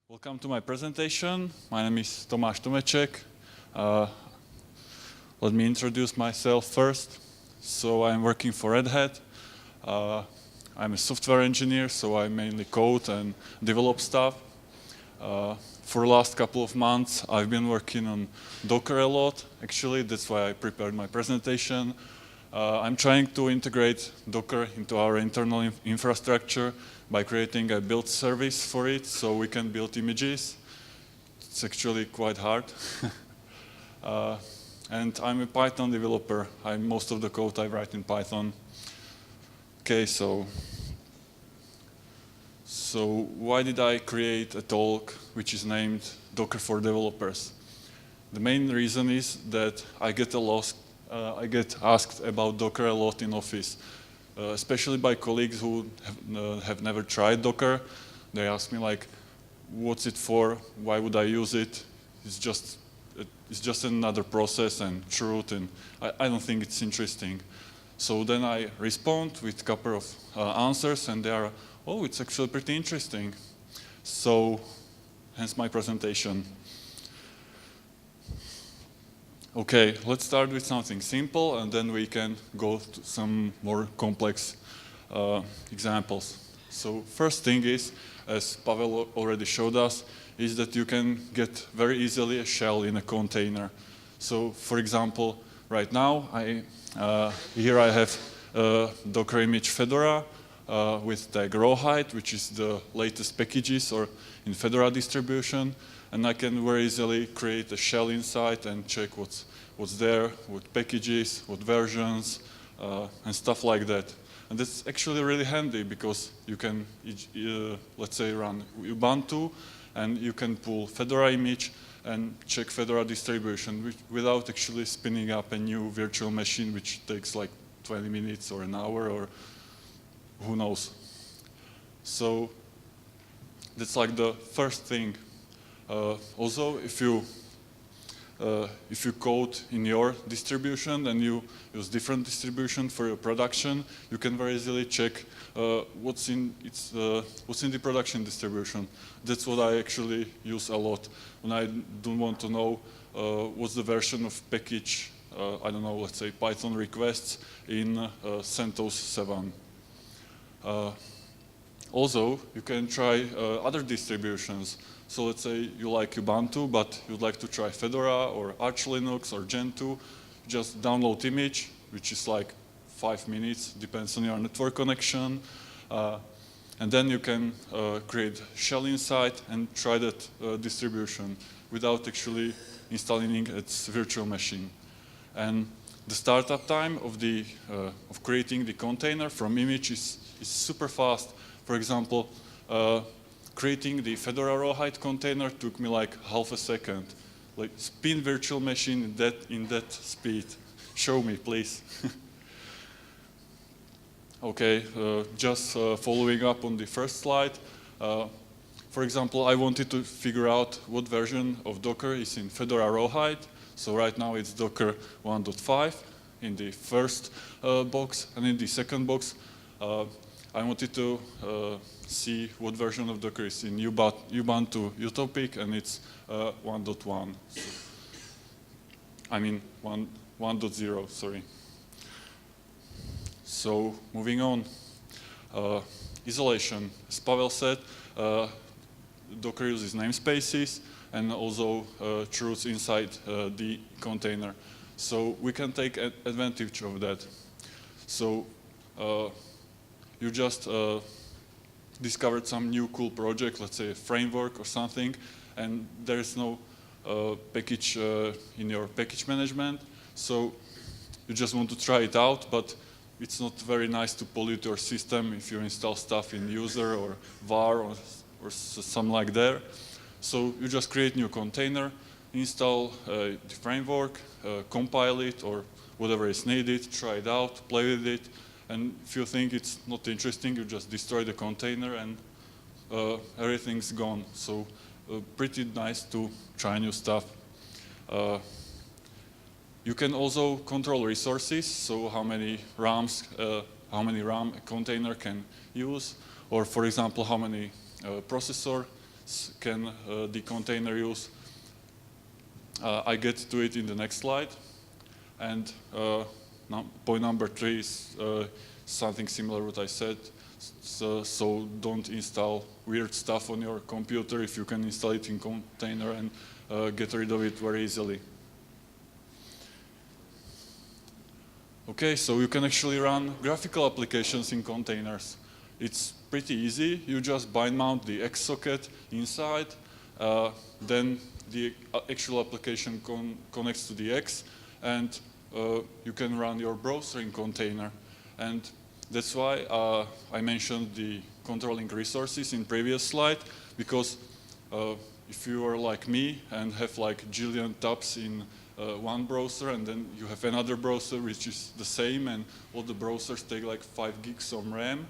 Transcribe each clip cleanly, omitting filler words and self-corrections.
Welcome to my presentation. My name is Tomecek. Let me introduce myself first. So I'm working for RedHat. I'm a software engineer, so I mainly code and develop stuff. For the last couple of months, I've been working on Docker a lot. Actually, that's why I prepared my presentation. I'm trying to integrate Docker into our internal infrastructure by creating a build service for it so we can build images. It's actually quite hard. And I'm a Python developer. Most of the code I write in Python. Okay, so why did I create a talk which is named Docker for Developers? The main reason is that I get asked about Docker a lot in office, especially by colleagues who have never tried Docker. They ask me like, what's it for? Why would I use it? It's just another process and truth, and I don't think it's interesting. So then I respond with a couple of answers, and they are, oh, it's actually pretty interesting. So hence my presentation. Okay, let's start with something simple, and then we can go to some more complex examples. So first thing is, as Pavel already showed us, is that you can get very easily a shell in a container. So for example, right now, here I have a Docker image Fedora with tag rawhide, which is the latest packages or in Fedora distribution. And I can very easily create a shell inside and check what's there, what packages, what versions, and stuff like that. And that's actually really handy because you can, let's say, run Ubuntu, and you can pull Fedora image and check Fedora distribution without actually spinning up a new virtual machine, which takes like 20 minutes or an hour or who knows. So that's like the first thing. Also, if you code in your distribution and you use different distribution for your production, you can very easily check what's in the production distribution. That's what I actually use a lot when I don't want to know what's the version of package. I don't know, let's say Python requests in CentOS 7. Also, you can try other distributions. So let's say you like Ubuntu, but you'd like to try Fedora or Arch Linux or Gentoo. Just download image, which is like 5 minutes, depends on your network connection. And then you can create shell inside and try that distribution without actually installing its virtual machine. And the startup time of creating the container from image is super fast. For example, creating the Fedora rawhide container took me like half a second. Like spin virtual machine in that speed. Show me, please. Okay, just following up on the first slide. For example, I wanted to figure out what version of Docker is in Fedora rawhide. So right now it's Docker 1.5 in the first box, and in the second box, I wanted to see what version of Docker is in Ubuntu Utopic, and it's 1.1. I mean 1.0, sorry. So moving on, isolation. As Pavel said, Docker uses namespaces and also truths inside the container. So we can take advantage of that. So you just discovered some new cool project, let's say a framework or something, and there is no package in your package management. So you just want to try it out, but it's not very nice to pollute your system if you install stuff in user or var or something like that. So you just create new container, install the framework, compile it or whatever is needed, try it out, play with it. And if you think it's not interesting, you just destroy the container and everything's gone. So pretty nice to try new stuff. You can also control resources, so how many RAM a container can use, or for example, how many processor can the container use? I get to it in the next slide. And point number 3 is something similar what I said. So don't install weird stuff on your computer if you can install it in container and get rid of it very easily. Okay, so you can actually run graphical applications in containers. It's pretty easy. You just bind mount the X socket inside, then the actual application connects to the X, and you can run your browser in container. And that's why I mentioned the controlling resources in previous slide, because if you are like me and have like jillion tabs in one browser, and then you have another browser which is the same, and all the browsers take like 5 gigs of RAM,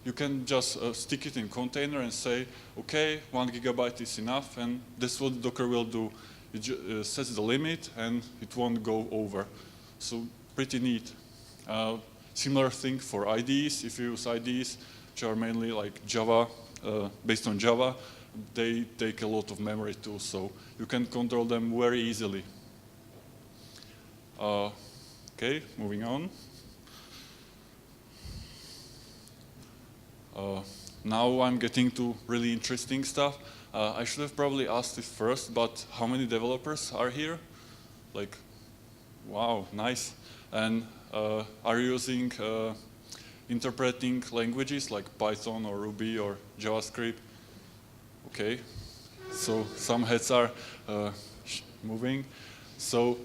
you can just stick it in container and say, okay, 1 gigabyte is enough, and that's what Docker will do. It sets the limit and it won't go over. So pretty neat. Similar thing for IDEs. If you use IDEs, which are mainly like Java, based on Java, they take a lot of memory too, so you can control them very easily. Okay, moving on. Now I'm getting to really interesting stuff. I should have probably asked it first, but how many developers are here? Like, wow, nice. And are you using interpreting languages like Python or Ruby or JavaScript? Okay, so some heads are moving. So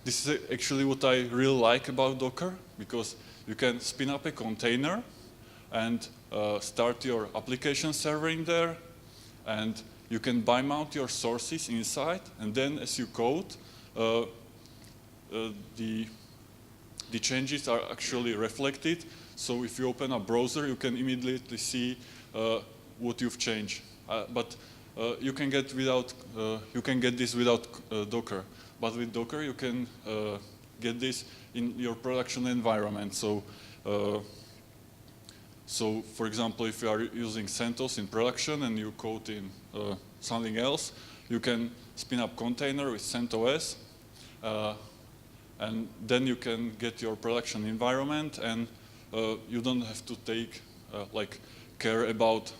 this is actually what I really like about Docker, because you can spin up a container and start your application server in there, and you can bind mount your sources inside, and then as you code, the changes are actually reflected. So if you open a browser, you can immediately see what you've changed. But you can get this without Docker. But with Docker, you can get this in your production environment. So, for example, if you are using CentOS in production and you code in something else, you can spin up container with CentOS, and then you can get your production environment, and you don't have to take care about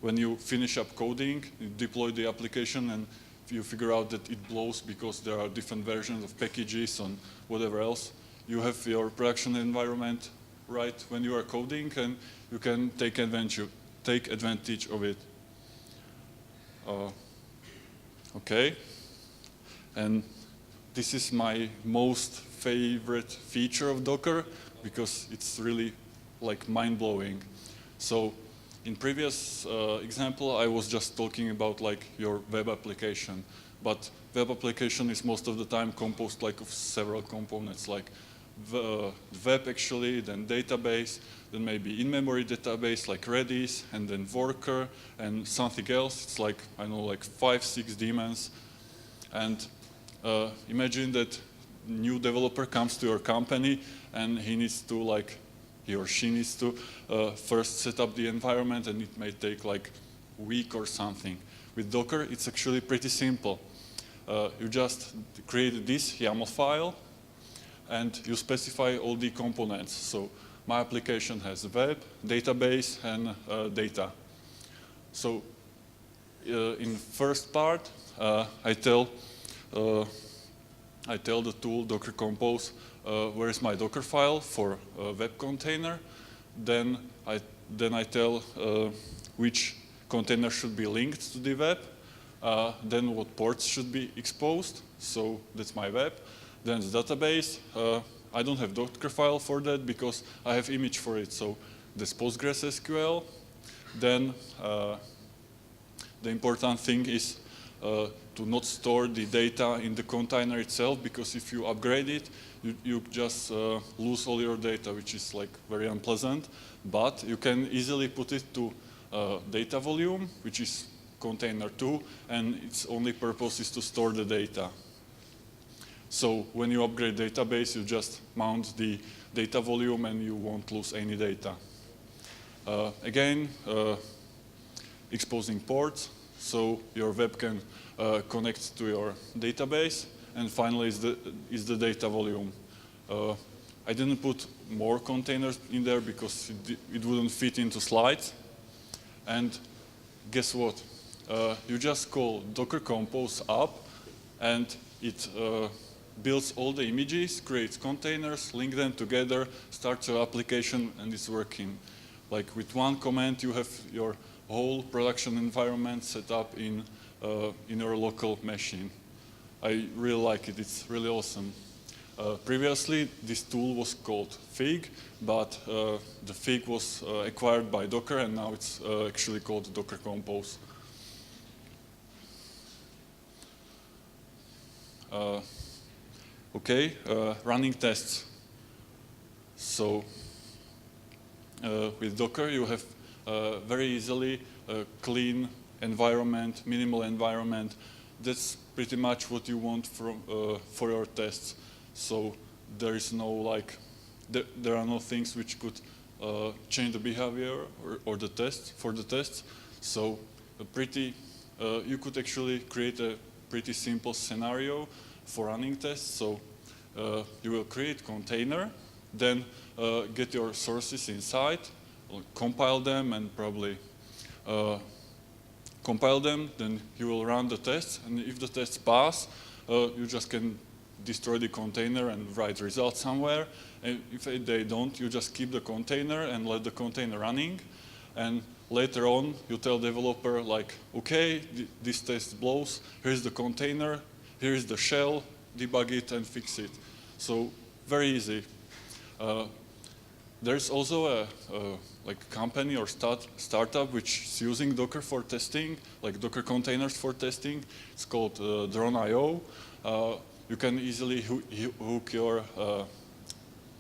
when you finish up coding, you deploy the application, and you figure out that it blows because there are different versions of packages and whatever else. You have your production environment right when you are coding, and you can take advantage of it. Okay, and this is my most favorite feature of Docker, because it's really like mind-blowing. So in previous example, I was just talking about like your web application, but web application is most of the time composed like of several components, like the web actually, then database, then maybe in-memory database like Redis, and then worker, and something else. It's like, I know, like 5-6 daemons. And imagine that new developer comes to your company, and he or she needs to first set up the environment, and it may take like a week or something. With Docker, it's actually pretty simple. You just create this YAML file, and you specify all the components. So my application has web, database, and data. So in first part, I tell the tool Docker Compose where is my Docker file for a web container. Then I tell which container should be linked to the web. Then what ports should be exposed. So that's my web. Then the database. I don't have Docker file for that because I have image for it. So this PostgreSQL. Then the important thing is to not store the data in the container itself, because if you upgrade it, you just lose all your data, which is like very unpleasant. But you can easily put it to data volume, which is container 2, and its only purpose is to store the data. So when you upgrade database, you just mount the data volume and you won't lose any data. Again, exposing ports. so your web can connect to your database. And finally is the data volume. I didn't put more containers in there because it wouldn't fit into slides. And guess what? You just call Docker Compose up, and it builds all the images, creates containers, link them together, starts your application, and it's working. Like with one command, you have your whole production environment set up in your local machine. I really like it. It's really awesome. Previously, this tool was called Fig, but the Fig was acquired by Docker, and now it's actually called Docker Compose. Okay, running tests. So with Docker, you have very easily a clean environment, minimal environment. That's pretty much what you want for your tests. So there is no there are no things which could change the behavior or the test for the tests. So you could actually create a pretty simple scenario for running tests. So you will create container, then get your sources inside, compile them, and probably compile them. Then you will run the tests, and if the tests pass, you just can destroy the container and write results somewhere. And if they don't, you just keep the container and let the container running. And later on, you tell developer like, okay, this test blows. Here's the container. Here's the shell. Debug it and fix it. So very easy. There's also a company or startup which is using Docker for testing, like Docker containers for testing. It's called Drone.io. You can easily hook your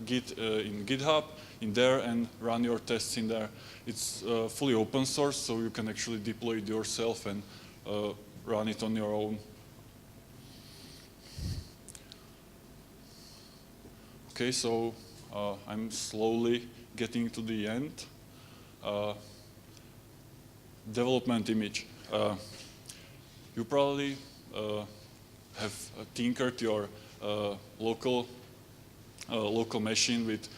Git in GitHub in there and run your tests in there. It's fully open source, so you can actually deploy it yourself and run it on your own. Okay, so I'm slowly getting to the end. Development image. You probably have tinkered your local machine with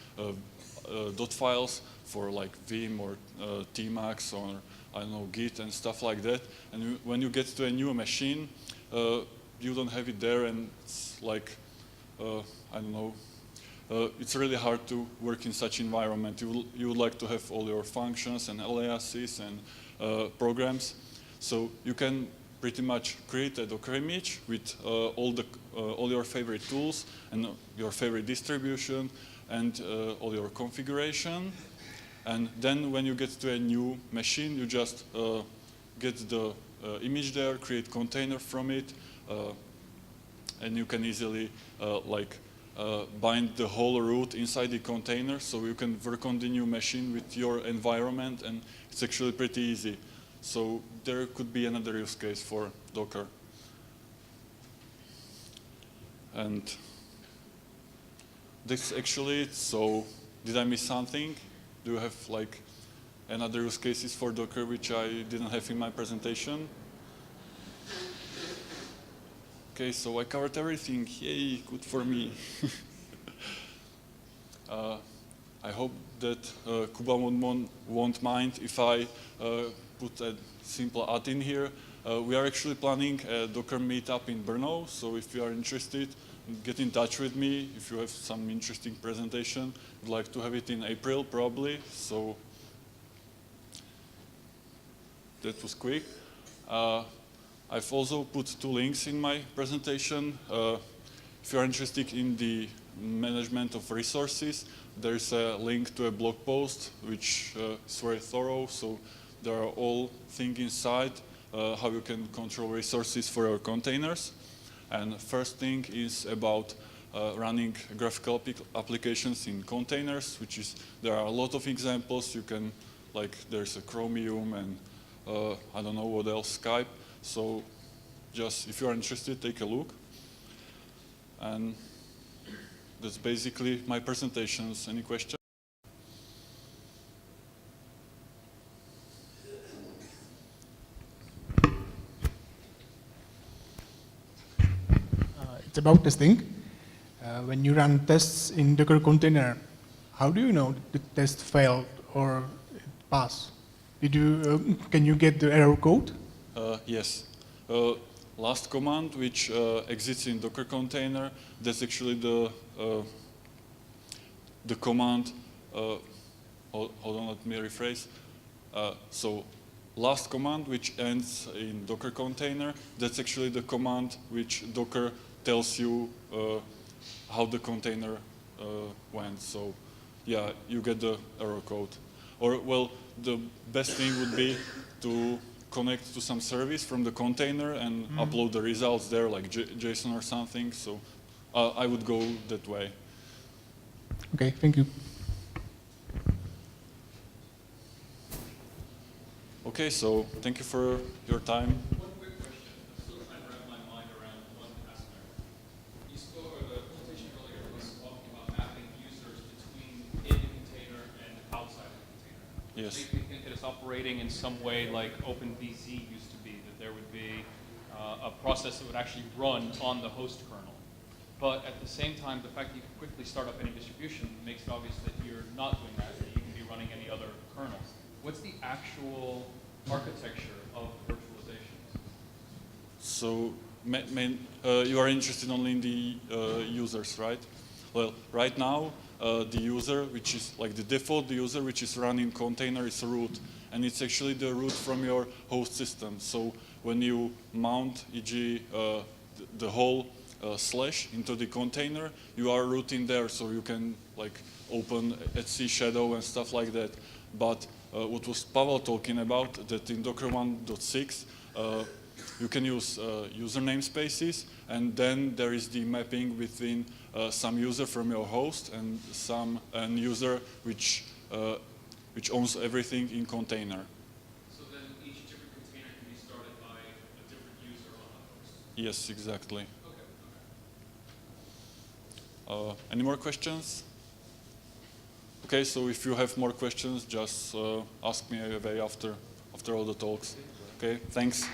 dot files for like Vim or Tmax or I don't know, Git and stuff like that. And when you get to a new machine, you don't have it there, and it's like I don't know. It's really hard to work in such environment. You would like to have all your functions and aliases and programs. So you can pretty much create a Docker image with all your favorite tools and your favorite distribution and all your configuration. And then when you get to a new machine, you just get the image there, create container from it, and you can easily bind the whole root inside the container, so you can work on the new machine with your environment, and it's actually pretty easy. So there could be another use case for Docker. And this actually it. So did I miss something? Do you have like another use cases for Docker which I didn't have in my presentation? Okay, so I covered everything. Yay, good for me. I hope that Kuba won't mind if I put a simple add in here. We are actually planning a Docker meetup in Brno, so if you are interested, get in touch with me. If you have some interesting presentation, I'd like to have it in April probably, so that was quick. I've also put 2 links in my presentation. If you're interested in the management of resources, there's a link to a blog post which is very thorough. So there are all things inside how you can control resources for your containers. And first thing is about running graphical applications in containers, which is there are a lot of examples. You can there's a Chromium and I don't know what else, Skype. So just if you're interested, take a look. And that's basically my presentations. Any questions? it's about testing. When you run tests in Docker container, how do you know the test failed or it passed? Can you get the error code? Yes. Last command, which exists in Docker container, that's actually the command. Hold on, let me rephrase. So last command, which ends in Docker container, that's actually the command which Docker tells you how the container went. So yeah, you get the error code. Or well, the best thing would be to connect to some service from the container and upload the results there, like JSON or something. So I would go that way. Okay, thank you. Okay, so thank you for your time. One quick question. I'm still trying to wrap my mind around one aspect. You spoke, or the presentation earlier was talking about mapping users between in the container and outside of the container. Yes. So you think that it's operating in some way like OpenBZ used to be, that there would be a process that would actually run on the host kernel. But at the same time, the fact that you can quickly start up any distribution makes it obvious that you're not doing that, that you can be running any other kernels. What's the actual architecture of virtualization? So you are interested only in the users, right? Well, right now, the user, which is like the default user, which is running container, is root. And it's actually the root from your host system. So when you mount, e.g., the whole slash into the container, you are rooting there, so you can like open etc shadow and stuff like that. But what was Pavel talking about, that in Docker 1.6, you can use user namespaces, and then there is the mapping between some user from your host and some user which owns everything in container. So then each different container can be started by a different user on the host? Yes, exactly. Okay. Any more questions? Okay, so if you have more questions, just ask me away after all the talks. Okay, thanks.